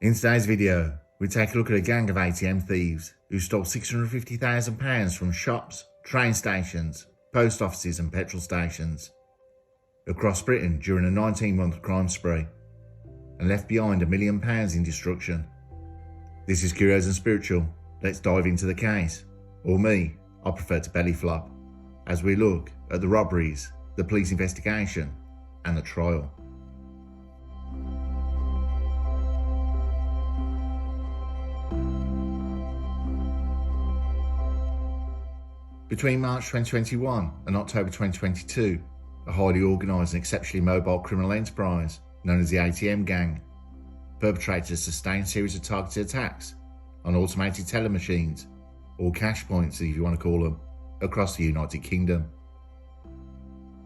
In today's video, we take a look at a gang of ATM thieves who stole £650,000 from shops, train stations, post offices and petrol stations across Britain during a 19-month crime spree and left behind £1 million in destruction. This is Curios&Spiritual. Let's dive into the case, or me, I prefer to belly flop, as we look at the robberies, the police investigation and the trial. Between March 2021 and October 2022, a highly organised and exceptionally mobile criminal enterprise known as the ATM Gang perpetrated a sustained series of targeted attacks on automated teller machines, or cash points if you want to call them, across the United Kingdom.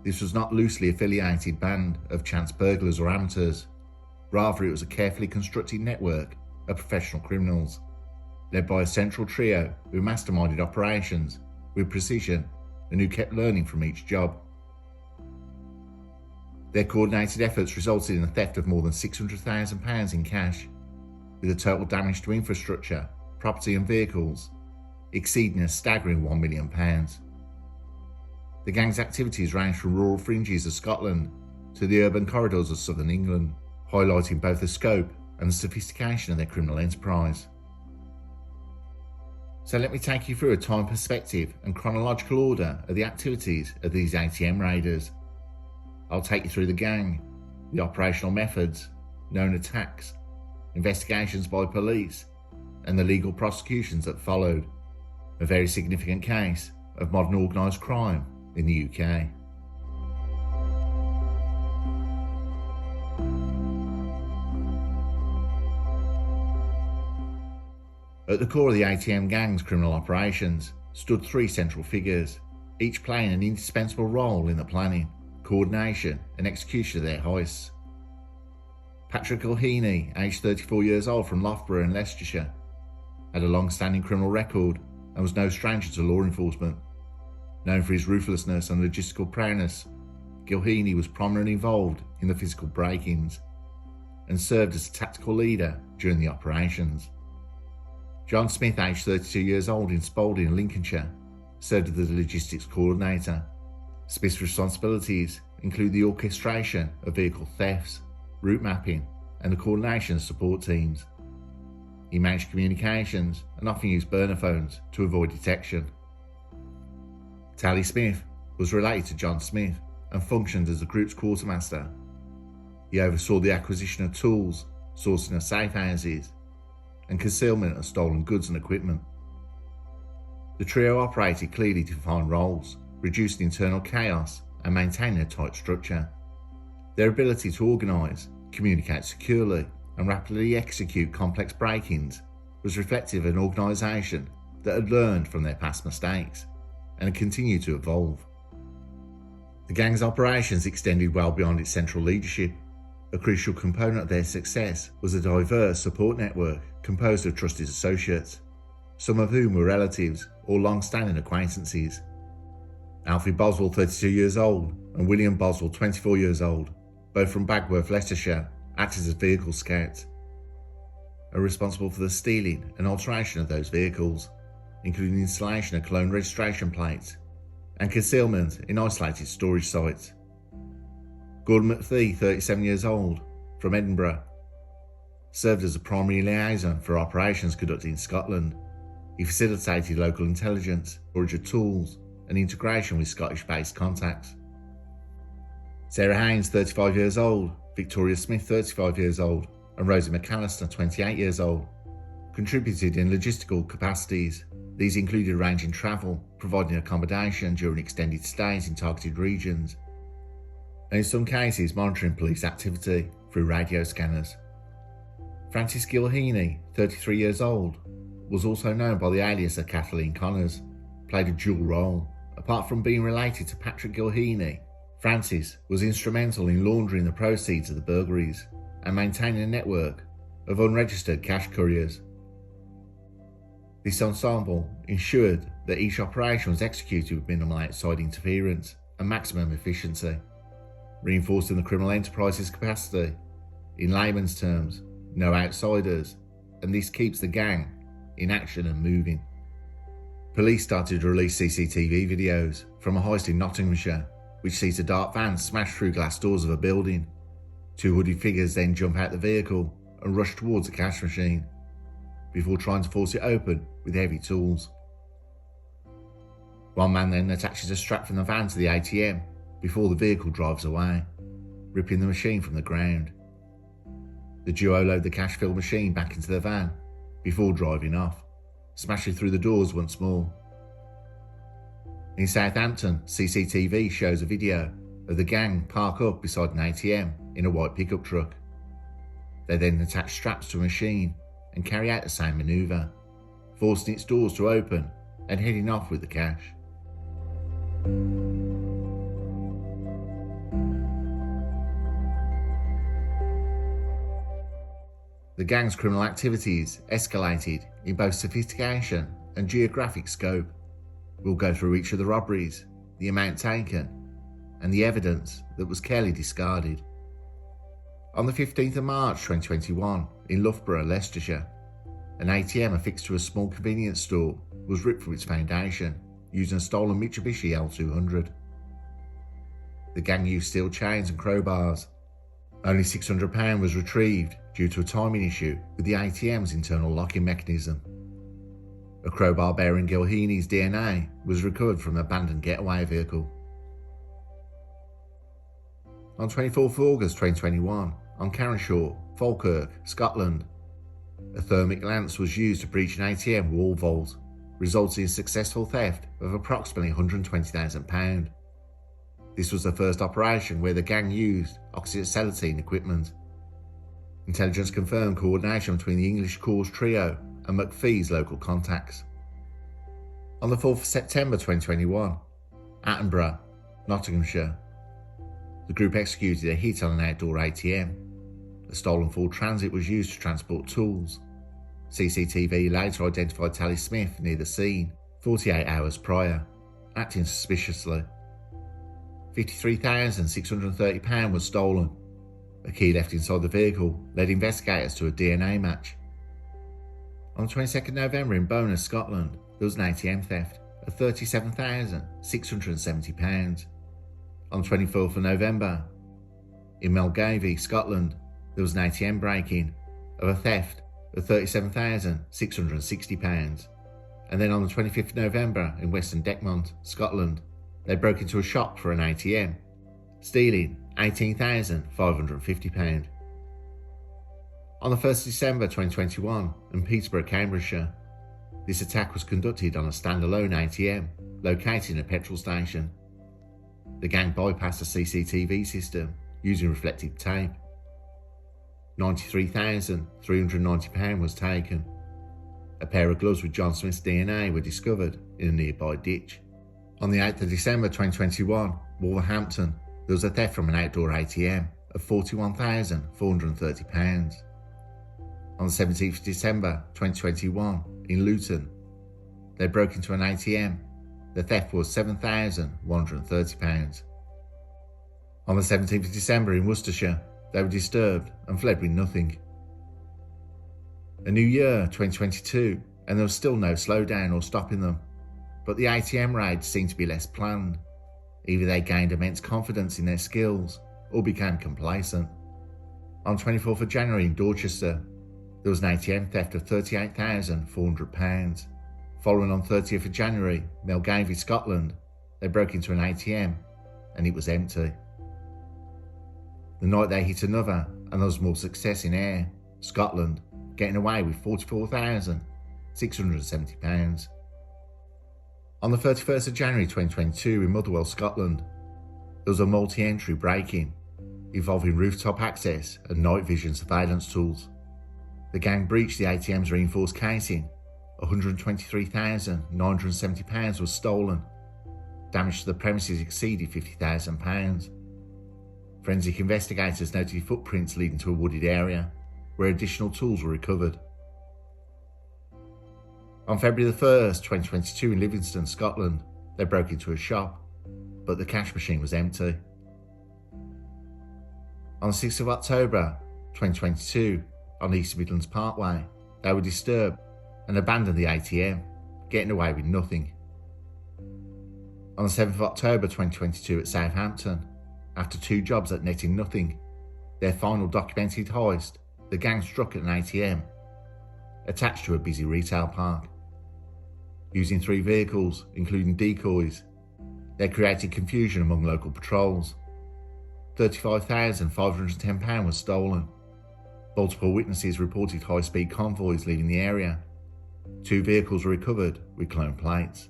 This was not a loosely affiliated band of chance burglars or amateurs. Rather, it was a carefully constructed network of professional criminals, led by a central trio who masterminded operations with precision and who kept learning from each job. Their coordinated efforts resulted in the theft of more than £600,000 in cash, with the total damage to infrastructure, property and vehicles exceeding a staggering £1 million. The gang's activities ranged from rural fringes of Scotland to the urban corridors of southern England, highlighting both the scope and the sophistication of their criminal enterprise. So let me take you through a time perspective and chronological order of the activities of these ATM raiders. I'll take you through the gang, the operational methods, known attacks, investigations by police, and the legal prosecutions that followed. A very significant case of modern organised crime in the UK. At the core of the ATM gang's criminal operations stood three central figures, each playing an indispensable role in the planning, coordination and execution of their heists. Patrick Gilheeney, aged 34 years old, from Loughborough in Leicestershire, had a long-standing criminal record and was no stranger to law enforcement. Known for his ruthlessness and logistical prowess, Gilheeney was prominently involved in the physical break-ins and served as a tactical leader during the operations. John Smith, aged 32 years old, in Spalding, Lincolnshire, served as the logistics coordinator. Smith's responsibilities include the orchestration of vehicle thefts, route mapping, and the coordination of support teams. He managed communications and often used burner phones to avoid detection. Tally Smith was related to John Smith and functioned as the group's quartermaster. He oversaw the acquisition of tools, sourcing of safe houses, and concealment of stolen goods and equipment. The trio operated clearly defined roles, reducing internal chaos and maintaining a tight structure. Their ability to organise, communicate securely, and rapidly execute complex break-ins was reflective of an organisation that had learned from their past mistakes and had continued to evolve. The gang's operations extended well beyond its central leadership. A crucial component of their success was a diverse support network composed of trusted associates, some of whom were relatives or long-standing acquaintances. Alfie Boswell, 32 years old, and William Boswell, 24 years old, both from Bagworth, Leicestershire, acted as vehicle scouts, are responsible for the stealing and alteration of those vehicles, including the installation of clone registration plates and concealment in isolated storage sites. Gordon McPhee, 37 years old, from Edinburgh, served as a primary liaison for operations conducted in Scotland. He facilitated local intelligence, storage of tools, and integration with Scottish-based contacts. Sarah Haynes, 35 years old, Victoria Smith, 35 years old, and Rosie McAllister, 28 years old, contributed in logistical capacities. These included arranging travel, providing accommodation during extended stays in targeted regions, and in some cases monitoring police activity through radio scanners. Francis Gilheeney, 33 years old, was also known by the alias of Kathleen Connors, played a dual role. Apart from being related to Patrick Gilheeney, Francis was instrumental in laundering the proceeds of the burglaries and maintaining a network of unregistered cash couriers. This ensemble ensured that each operation was executed with minimal outside interference and maximum efficiency, reinforcing the criminal enterprise's capacity. In layman's terms, no outsiders, and this keeps the gang in action and moving. Police started to release CCTV videos from a heist in Nottinghamshire, which sees a dark van smash through glass doors of a building. Two hooded figures then jump out the vehicle and rush towards the cash machine, before trying to force it open with heavy tools. One man then attaches a strap from the van to the ATM before the vehicle drives away, ripping the machine from the ground. The duo load the cash-filled machine back into the van before driving off, smashing through the doors once more. In Southampton, CCTV shows a video of the gang park up beside an ATM in a white pickup truck. They then attach straps to a machine and carry out the same manoeuvre, forcing its doors to open and heading off with the cash. The gang's criminal activities escalated in both sophistication and geographic scope. We'll go through each of the robberies, the amount taken, and the evidence that was carefully discarded. On the 15th of March 2021, in Loughborough, Leicestershire, an ATM affixed to a small convenience store was ripped from its foundation using a stolen Mitsubishi L200. The gang used steel chains and crowbars. Only £600 was retrieved due to a timing issue with the ATM's internal locking mechanism. A crowbar bearing Gilheany's DNA was recovered from an abandoned getaway vehicle. On 24th of August 2021, on Carnshaw, Falkirk, Scotland, a thermic lance was used to breach an ATM wall vault, resulting in successful theft of approximately £120,000. This was the first operation where the gang used oxyacetylene equipment. Intelligence confirmed coordination between the English Cause trio and McPhee's local contacts. On the 4th of September 2021, Attenborough, Nottinghamshire, the group executed a hit on an outdoor ATM. A stolen Ford Transit was used to transport tools. CCTV later identified Tally Smith near the scene 48 hours prior, acting suspiciously. £53,630 was stolen. A key left inside the vehicle led investigators to a DNA match. On the 22nd November in Bowness, Scotland, there was an ATM theft of £37,670. On the 24th of November, in Melgavie, Scotland, there was an ATM break-in of a theft of £37,660. And then on the 25th of November in Western Decmont, Scotland, they broke into a shop for an ATM, stealing £18,550. On the 1st of December 2021 in Peterborough, Cambridgeshire, this attack was conducted on a standalone ATM located in a petrol station. The gang bypassed a CCTV system using reflective tape. £93,390 was taken. A pair of gloves with John Smith's DNA were discovered in a nearby ditch. On the 8th of December 2021, Wolverhampton, there was a theft from an outdoor ATM of £41,430. On the 17th of December 2021, in Luton, they broke into an ATM. The theft was £7,130. On the 17th of December in Worcestershire, they were disturbed and fled with nothing. A new year, 2022, and there was still no slowdown or stopping them. But the ATM raids seemed to be less planned. Either they gained immense confidence in their skills or became complacent. On 24th of January in Dorchester, there was an ATM theft of £38,400. Following on 30th of January, Melgavie, Scotland, they broke into an ATM and it was empty. The night they hit another, and there was more success in Ayr, Scotland, getting away with £44,670. On the 31st of January 2022 in Motherwell, Scotland, there was a multi-entry break-in involving rooftop access and night vision surveillance tools. The gang breached the ATM's reinforced casing. £123,970 was stolen. Damage to the premises exceeded £50,000. Forensic investigators noted footprints leading to a wooded area, where additional tools were recovered. On February the 1st, 2022 in Livingston, Scotland, they broke into a shop, but the cash machine was empty. On the 6th of October, 2022, on East Midlands Parkway, they were disturbed and abandoned the ATM, getting away with nothing. On the 7th of October 2022 at Southampton, after 2 jobs at netting nothing, their final documented heist, the gang struck at an ATM attached to a busy retail park. Using 3 vehicles, including decoys, they created confusion among local patrols. £35,510 was stolen. Multiple witnesses reported high-speed convoys leaving the area. 2 vehicles were recovered with clone plates.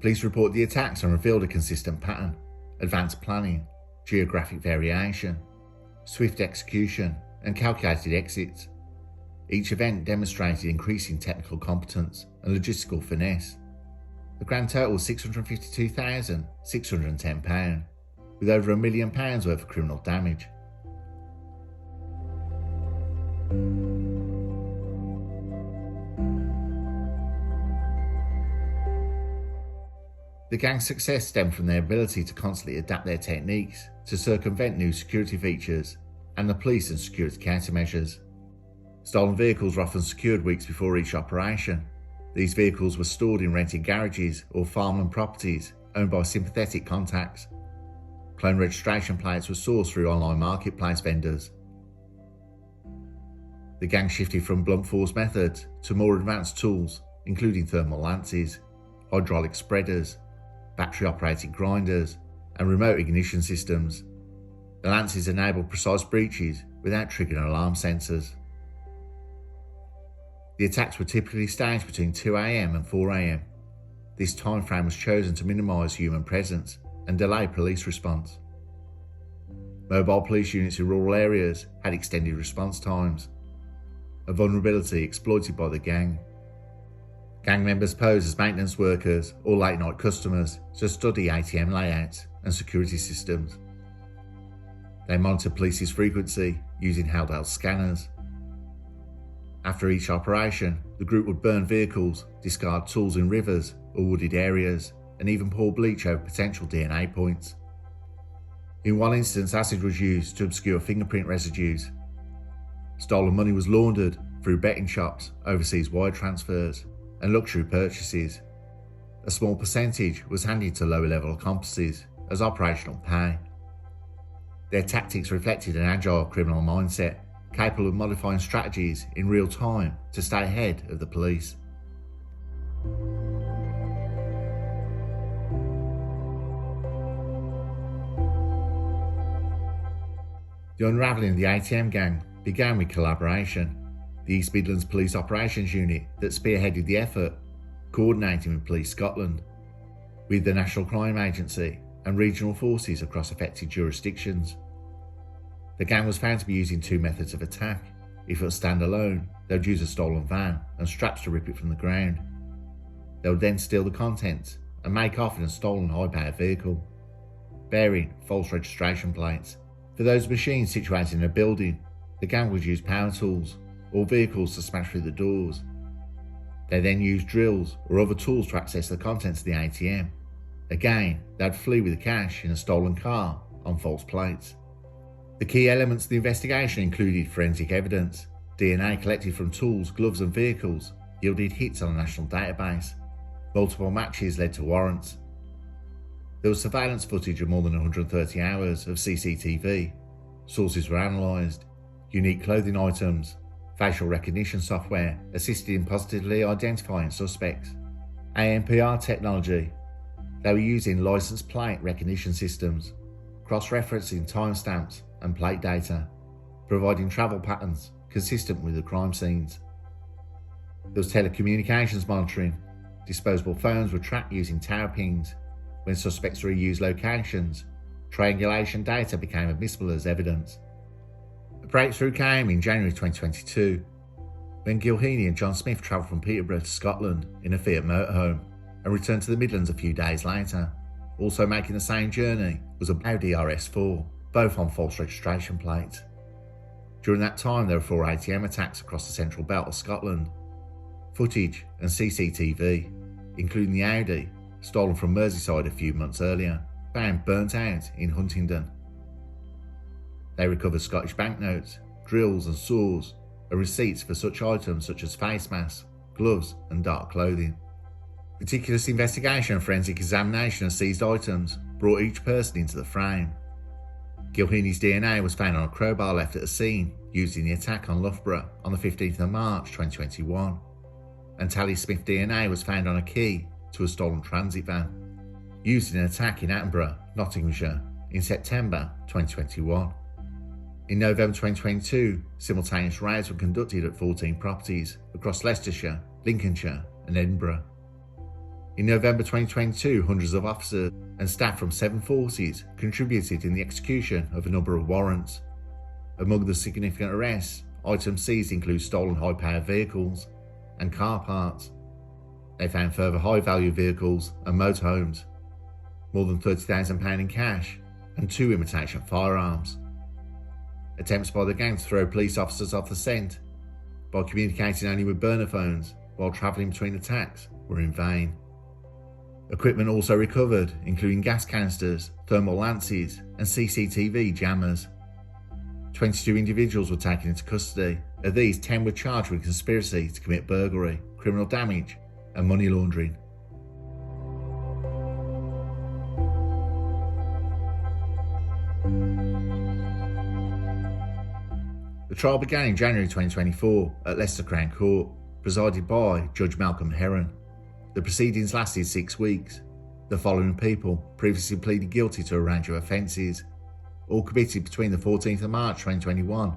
Police report the attacks and revealed a consistent pattern: advanced planning, geographic variation, swift execution, and calculated exits. Each event demonstrated increasing technical competence and logistical finesse. The grand total was £652,610, with over £1 million worth of criminal damage. The gang's success stemmed from their ability to constantly adapt their techniques to circumvent new security features and the police and security countermeasures. Stolen vehicles were often secured weeks before each operation. These vehicles were stored in rented garages or farmland properties owned by sympathetic contacts. Clone registration plates were sourced through online marketplace vendors. The gang shifted from blunt force methods to more advanced tools, including thermal lances, hydraulic spreaders, battery-operated grinders, and remote ignition systems. The lances enabled precise breaches without triggering alarm sensors. The attacks were typically staged between 2 AM and 4 AM. This time frame was chosen to minimise human presence and delay police response. Mobile police units in rural areas had extended response times, a vulnerability exploited by the gang. Gang members posed as maintenance workers or late-night customers to study ATM layouts and security systems. They monitored police's frequency using handheld scanners. After each operation, the group would burn vehicles, discard tools in rivers or wooded areas, and even pour bleach over potential DNA points. In one instance, acid was used to obscure fingerprint residues. Stolen money was laundered through betting shops, overseas wire transfers, and luxury purchases. A small percentage was handed to lower-level accomplices as operational pay. Their tactics reflected an agile criminal mindset, capable of modifying strategies in real time to stay ahead of the police. The unravelling of the ATM gang began with collaboration. The East Midlands Police Operations Unit that spearheaded the effort, coordinating with Police Scotland, with the National Crime Agency and regional forces across affected jurisdictions. The gang was found to be using 2 methods of attack. If it was standalone, they would use a stolen van and straps to rip it from the ground. They would then steal the contents and make off in a stolen high-powered vehicle, bearing false registration plates. For those machines situated in a building, the gang would use power tools or vehicles to smash through the doors. They then used drills or other tools to access the contents of the ATM. Again, they'd flee with the cash in a stolen car on false plates. The key elements of the investigation included forensic evidence. DNA collected from tools, gloves and vehicles yielded hits on a national database. Multiple matches led to warrants. There was surveillance footage of more than 130 hours of CCTV. Sources were analysed. Unique clothing items, facial recognition software assisted in positively identifying suspects. ANPR technology. They were using licence plate recognition systems, cross-referencing timestamps and plate data, providing travel patterns consistent with the crime scenes. There was telecommunications monitoring. Disposable phones were tracked using tower pings. When suspects reused locations, triangulation data became admissible as evidence. A breakthrough came in January 2022, when Gilheany and John Smith travelled from Peterborough to Scotland in a Fiat motorhome and returned to the Midlands a few days later. Also making the same journey was an Audi RS4, both on false registration plates. During that time, there were 4 ATM attacks across the central belt of Scotland. Footage and CCTV, including the Audi, stolen from Merseyside a few months earlier, found burnt out in Huntingdon. They recovered Scottish banknotes, drills and saws, and receipts for such items such as face masks, gloves and dark clothing. Meticulous investigation and forensic examination of seized items brought each person into the frame. Gilheany's DNA was found on a crowbar left at the scene used in the attack on Loughborough on the 15th of March 2021, and Tally Smith DNA was found on a key to a stolen transit van used in an attack in Attenborough, Nottinghamshire in September 2021. In November 2022, simultaneous raids were conducted at 14 properties across Leicestershire, Lincolnshire and Edinburgh. In November 2022, hundreds of officers and staff from 7 forces contributed in the execution of a number of warrants. Among the significant arrests, items seized include stolen high-powered vehicles and car parts. They found further high-value vehicles and motorhomes, more than £30,000 in cash and 2 imitation firearms. Attempts by the gang to throw police officers off the scent by communicating only with burner phones while travelling between attacks were in vain. Equipment also recovered, including gas canisters, thermal lances and CCTV jammers. 22 individuals were taken into custody. Of these, 10 were charged with conspiracy to commit burglary, criminal damage and money laundering. The trial began in January 2024 at Leicester Crown Court, presided by Judge Malcolm Heron. The proceedings lasted 6 weeks. The following people previously pleaded guilty to a range of offences, all committed between the 14th of March 2021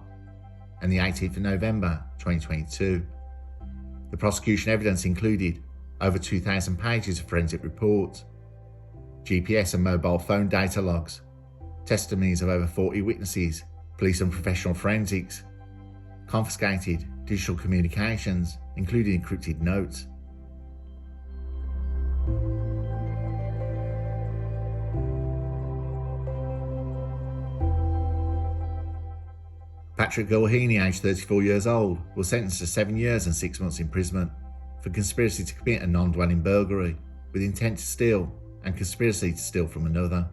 and the 18th of November 2022. The prosecution evidence included over 2,000 pages of forensic reports, GPS and mobile phone data logs, testimonies of over 40 witnesses, police and professional forensics, confiscated digital communications, including encrypted notes. Patrick Gilheany, aged 34 years old, was sentenced to 7 years and 6 months imprisonment for conspiracy to commit a non-dwelling burglary with intent to steal and conspiracy to steal from another.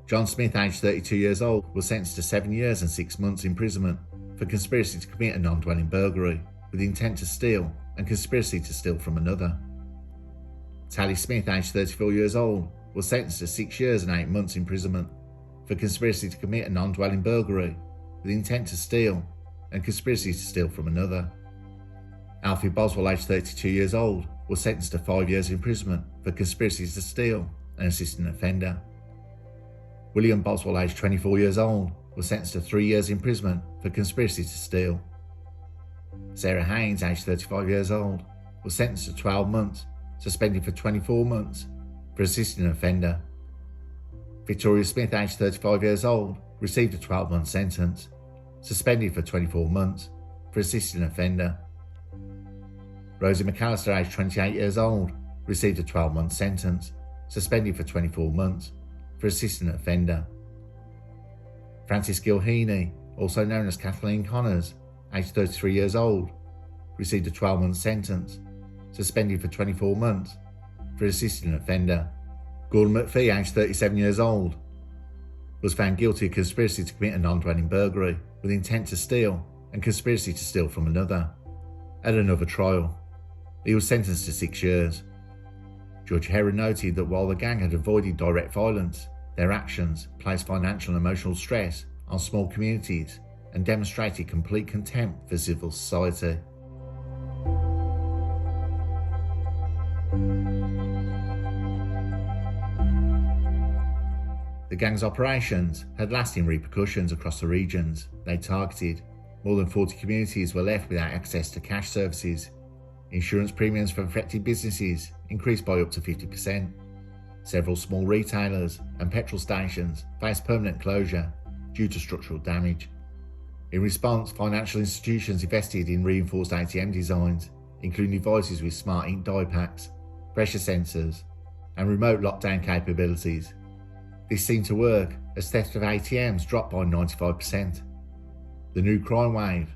John Smith, aged 32 years old, was sentenced to 7 years and 6 months imprisonment for conspiracy to commit a non-dwelling burglary with intent to steal and conspiracy to steal from another. Tally Smith, aged 34 years old, was sentenced to 6 years and 8 months imprisonment for conspiracy to commit a non-dwelling burglary with intent to steal and conspiracy to steal from another. Alfie Boswell, aged 32 years old, was sentenced to 5 years imprisonment for conspiracy to steal and assist an offender. William Boswell, aged 24 years old, was sentenced to 3 years imprisonment for conspiracy to steal. Sarah Haynes, aged 35 years old, was sentenced to 12 months, suspended for 24 months for assisting an offender. Victoria Smith, aged 35 years old, received a 12-month sentence, suspended for 24 months for assisting an offender. Rosie McAllister, aged 28 years old, received a 12-month sentence, suspended for 24 months for assisting an offender. Frances Gilheany, also known as Kathleen Connors, aged 33 years old, received a 12-month sentence, suspended for 24 months for assisting an offender. Gordon McPhee, aged 37 years old, was found guilty of conspiracy to commit a non-dwelling burglary with intent to steal and conspiracy to steal from another. At another trial, he was sentenced to 6 years. Judge Heron noted that while the gang had avoided direct violence, their actions placed financial and emotional stress on small communities and demonstrated complete contempt for civil society. The gang's operations had lasting repercussions across the regions they targeted. More than 40 communities were left without access to cash services. Insurance premiums for affected businesses increased by up to 50%. Several small retailers and petrol stations faced permanent closure due to structural damage. In response, financial institutions invested in reinforced ATM designs, including devices with smart ink die packs, pressure sensors, and remote lockdown capabilities. This seemed to work as theft of ATMs dropped by 95%. The new crime wave,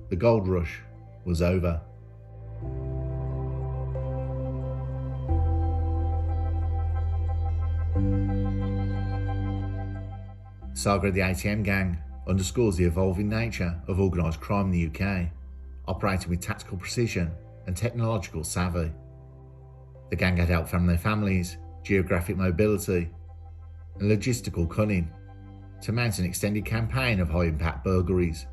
the gold rush, was over. Saga of the ATM gang underscores the evolving nature of organised crime in the UK, operating with tactical precision and technological savvy. The gang had help from their families, geographic mobility, and logistical cunning to mount an extended campaign of high-impact burglaries.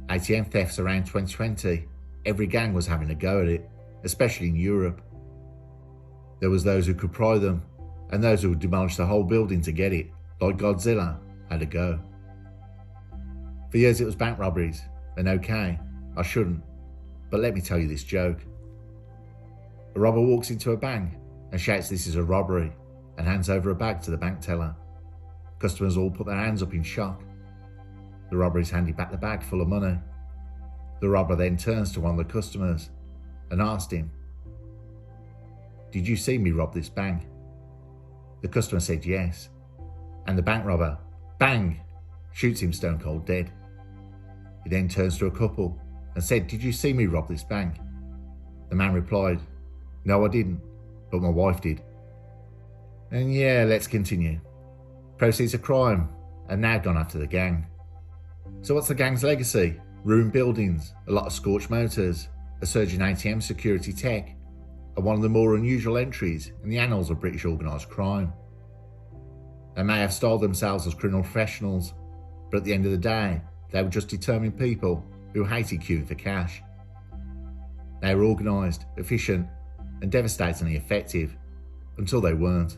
ATM thefts around 2020, every gang was having a go at it, especially in Europe. There was those who could pry them, and those who would demolish the whole building to get it, like Godzilla had a go. For years it was bank robberies, and okay, I shouldn't, but let me tell you this joke. A robber walks into a bank and shouts this is a robbery and hands over a bag to the bank teller. Customers all put their hands up in shock. The robber is handing back the bag full of money. The robber then turns to one of the customers and asked him, "Did you see me rob this bank?" The customer said yes, and the bank robber, bang, shoots him stone cold dead. He then turns to a couple and said, "Did you see me rob this bank?" The man replied, "No, I didn't, but my wife did." And yeah, let's continue. Proceeds of crime are now gone after the gang. So what's the gang's legacy? Ruined buildings, a lot of scorched motors, a surge in ATM security tech, and one of the more unusual entries in the annals of British organised crime. They may have styled themselves as criminal professionals, but at the end of the day, they were just determined people who hated queuing for cash. They were organised, efficient, and devastatingly effective, until they weren't.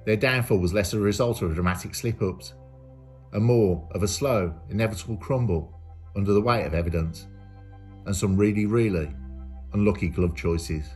Their downfall was less a result of dramatic slip-ups, and more of a slow, inevitable crumble under the weight of evidence, and some really, really unlucky glove choices.